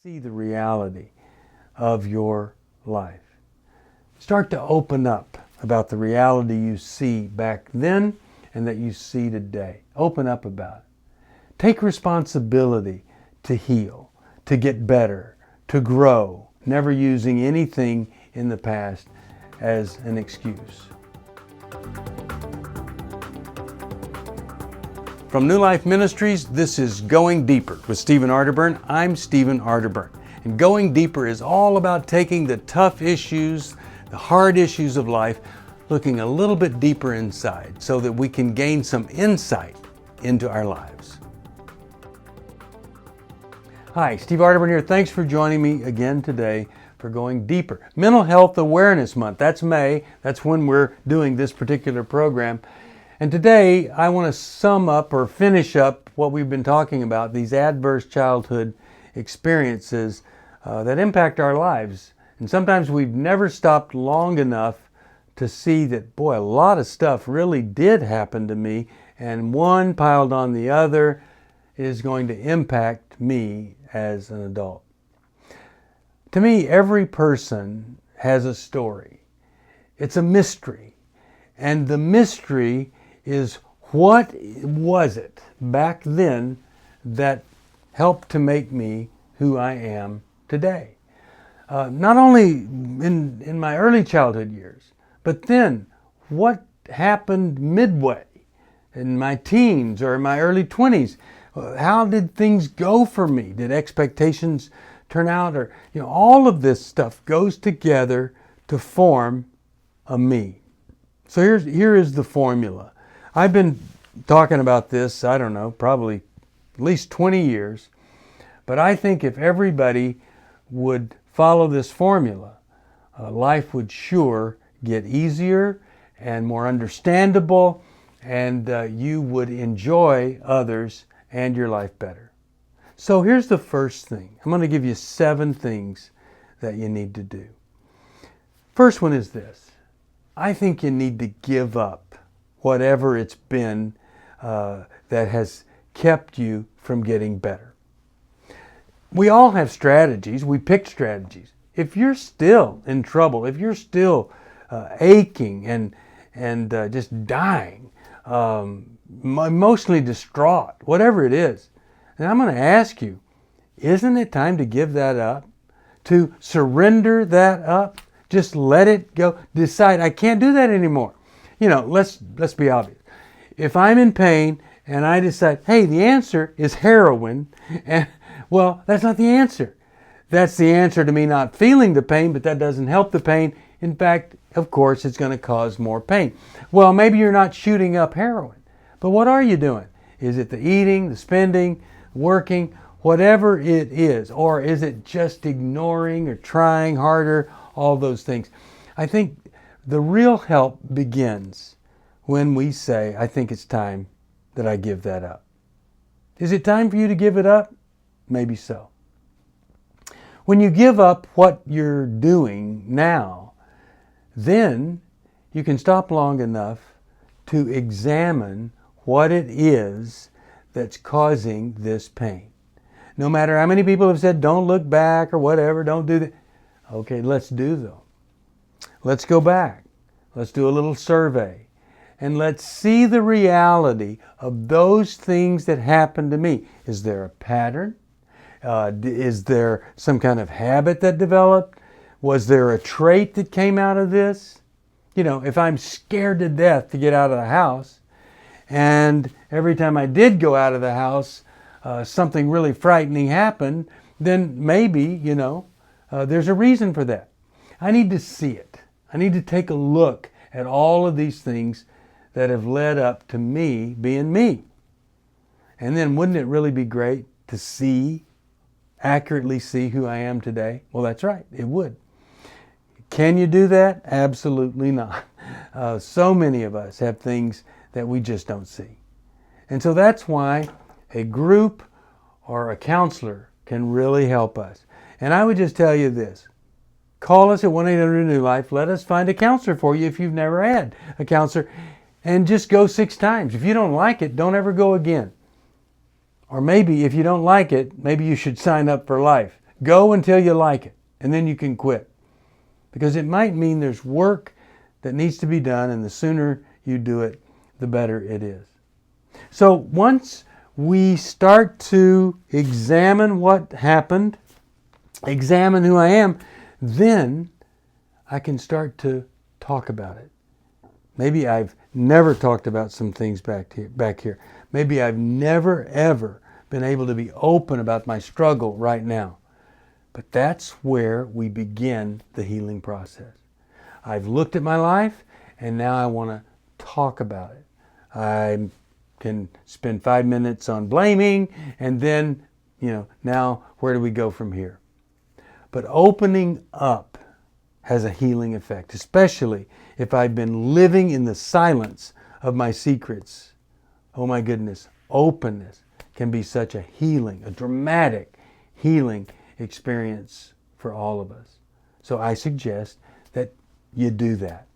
See the reality of your life. Start to open up about the reality you see back then and that you see today. Open up about it. Take responsibility to heal, to get better, to grow, never using anything in the past as an excuse. From New Life Ministries, this is Going Deeper with Stephen Arterburn. I'm Stephen Arterburn. And Going Deeper is all about taking the tough issues, the hard issues of life, looking a little bit deeper inside so that we can gain some insight into our lives. Hi, Steve Arterburn here. Thanks for joining me again today for Going Deeper. Mental Health Awareness Month. That's May. That's when we're doing this particular program. And today I want to sum up or finish up what we've been talking about, these adverse childhood experiences that impact our lives. And sometimes we've never stopped long enough to see that, boy, a lot of stuff really did happen to me, and one piled on the other is going to impact me as an adult. To me, every person has a story. It's a mystery. And the mystery is, what was it back then that helped to make me who I am today? Not only in my early childhood years, but then what happened midway in my teens or in my early 20s? How did things go for me? Did expectations turn out? Or, all of this stuff goes together to form a me. So here is the formula. I've been talking about this, I don't know, probably at least 20 years. But I think if everybody would follow this formula, life would sure get easier and more understandable, and you would enjoy others and your life better. So here's the first thing. I'm going to give you 7 things that you need to do. First one is this. I think you need to give up whatever it's been that has kept you from getting better. We all have strategies. We pick strategies. If you're still in trouble, if you're still aching and just dying, emotionally distraught, whatever it is, then I'm going to ask you, isn't it time to give that up? To surrender that up? Just let it go. Decide, I can't do that anymore. Let's be obvious. If I'm in pain and I decide, hey, the answer is heroin, and well, that's not the answer. That's the answer to me not feeling the pain, but that doesn't help the pain. In fact, of course, it's going to cause more pain. Well, maybe you're not shooting up heroin, but what are you doing? Is it the eating, the spending, working, whatever it is? Or is it just ignoring or trying harder, all those things? I think the real help begins when we say, I think it's time that I give that up. Is it time for you to give it up? Maybe so. When you give up what you're doing now, then you can stop long enough to examine what it is that's causing this pain. No matter how many people have said, don't look back or whatever, don't do that. Okay, let's do though. Let's go back. Let's do a little survey. And let's see the reality of those things that happened to me. Is there a pattern? Is there some kind of habit that developed? Was there a trait that came out of this? If I'm scared to death to get out of the house, and every time I did go out of the house, something really frightening happened, then maybe, there's a reason for that. I need to see it. I need to take a look at all of these things that have led up to me being me. And then wouldn't it really be great to accurately see who I am today? Well, that's right, it would. Can you do that? Absolutely not. So many of us have things that we just don't see. And so that's why a group or a counselor can really help us. And I would just tell you this. Call us at 1-800-NEW-LIFE. Let us find a counselor for you if you've never had a counselor. And just go 6 times. If you don't like it, don't ever go again. Or maybe if you don't like it, maybe you should sign up for life. Go until you like it, and then you can quit. Because it might mean there's work that needs to be done, and the sooner you do it, the better it is. So once we start to examine what happened, examine who I am, then I can start to talk about it. Maybe I've never talked about some things back here. Maybe I've never, ever been able to be open about my struggle right now. But that's where we begin the healing process. I've looked at my life, and now I want to talk about it. I can spend 5 minutes on blaming, and then, now where do we go from here? But opening up has a healing effect, especially if I've been living in the silence of my secrets. Oh my goodness, openness can be such a healing, a dramatic healing experience for all of us. So I suggest that you do that.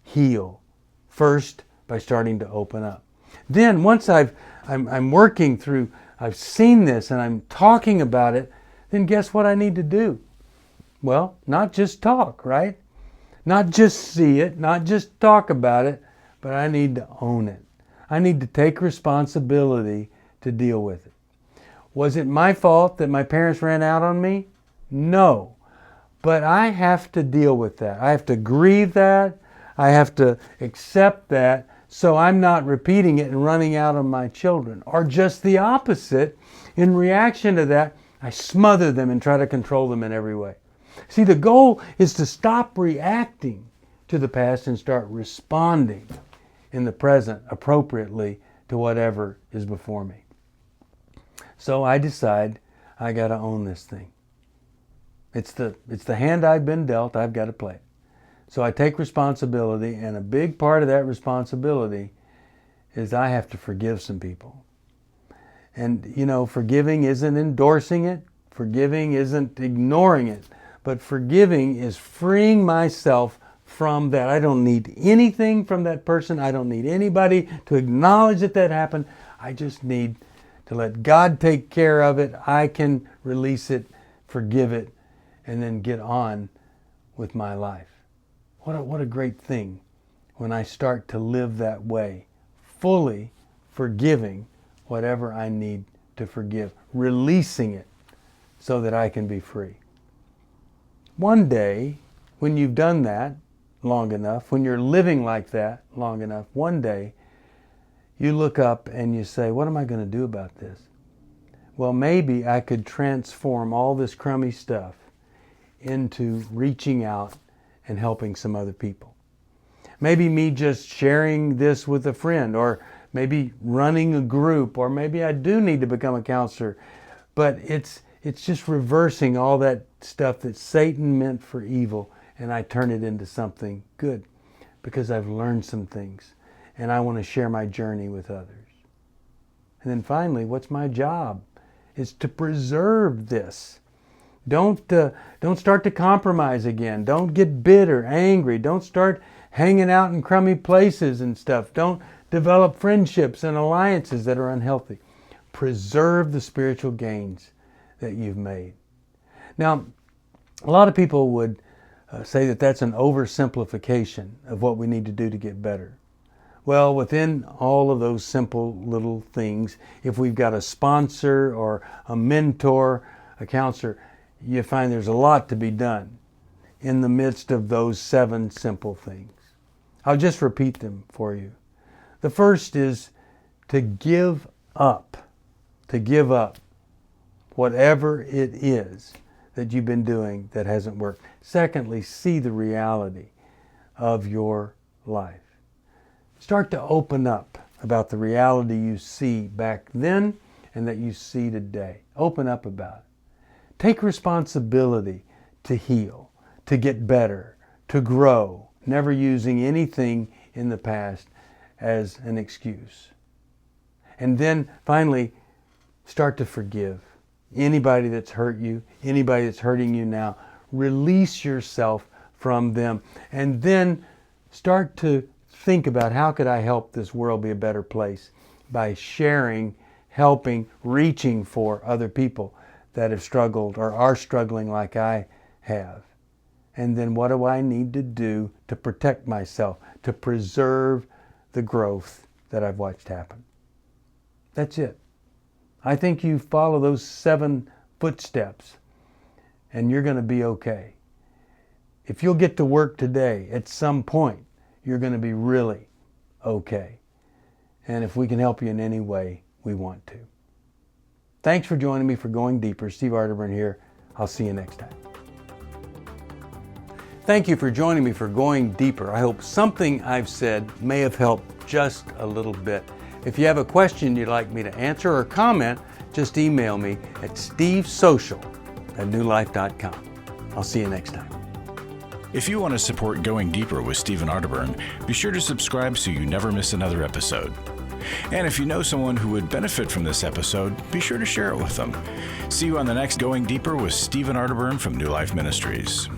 Heal first by starting to open up. Then once I'm working through, I've seen this and I'm talking about it, then guess what I need to do? Well, not just talk, right? Not just see it, not just talk about it, but I need to own it. I need to take responsibility to deal with it. Was it my fault that my parents ran out on me? No. But I have to deal with that. I have to grieve that. I have to accept that so I'm not repeating it and running out on my children. Or just the opposite. In reaction to that, I smother them and try to control them in every way. See, the goal is to stop reacting to the past and start responding in the present appropriately to whatever is before me. So I decide I got to own this thing. It's the hand I've been dealt. I've got to play it. So I take responsibility, and a big part of that responsibility is I have to forgive some people. And, forgiving isn't endorsing it. Forgiving isn't ignoring it. But forgiving is freeing myself from that. I don't need anything from that person. I don't need anybody to acknowledge that happened. I just need to let God take care of it. I can release it, forgive it, and then get on with my life. What a great thing when I start to live that way, fully forgiving whatever I need to forgive, releasing it so that I can be free. One day, when you've done that long enough, when you're living like that long enough, one day you look up and you say, what am I going to do about this? Well, maybe I could transform all this crummy stuff into reaching out and helping some other people. Maybe me just sharing this with a friend, or maybe running a group, or maybe I do need to become a counselor. But it's just reversing all that stuff that Satan meant for evil, and I turn it into something good because I've learned some things and I want to share my journey with others. And then finally, what's my job? Is to preserve this. Don't start to compromise again. Don't get bitter, angry. Don't start hanging out in crummy places and stuff. Don't develop friendships and alliances that are unhealthy. Preserve the spiritual gains that you've made. Now, a lot of people would say that that's an oversimplification of what we need to do to get better. Well, within all of those simple little things, if we've got a sponsor or a mentor, a counselor, you find there's a lot to be done in the midst of those 7 simple things. I'll just repeat them for you. The first is to give up. To give up whatever it is that you've been doing that hasn't worked. Secondly, see the reality of your life. Start to open up about the reality you see back then and that you see today. Open up about it. Take responsibility to heal, to get better, to grow, never using anything in the past as an excuse. And then finally, start to forgive. Anybody that's hurt you, anybody that's hurting you now, release yourself from them. And then start to think about, how could I help this world be a better place by sharing, helping, reaching for other people that have struggled or are struggling like I have. And then what do I need to do to protect myself, to preserve the growth that I've watched happen? That's it. I think you follow those 7 footsteps and you're going to be okay. If you'll get to work today, at some point, you're going to be really okay. And if we can help you in any way, we want to. Thanks for joining me for Going Deeper. Steve Arterburn here. I'll see you next time. Thank you for joining me for Going Deeper. I hope something I've said may have helped just a little bit. If you have a question you'd like me to answer or comment, just email me at stevesocial@newlife.com. I'll see you next time. If you want to support Going Deeper with Stephen Arterburn, be sure to subscribe so you never miss another episode. And if you know someone who would benefit from this episode, be sure to share it with them. See you on the next Going Deeper with Stephen Arterburn from New Life Ministries.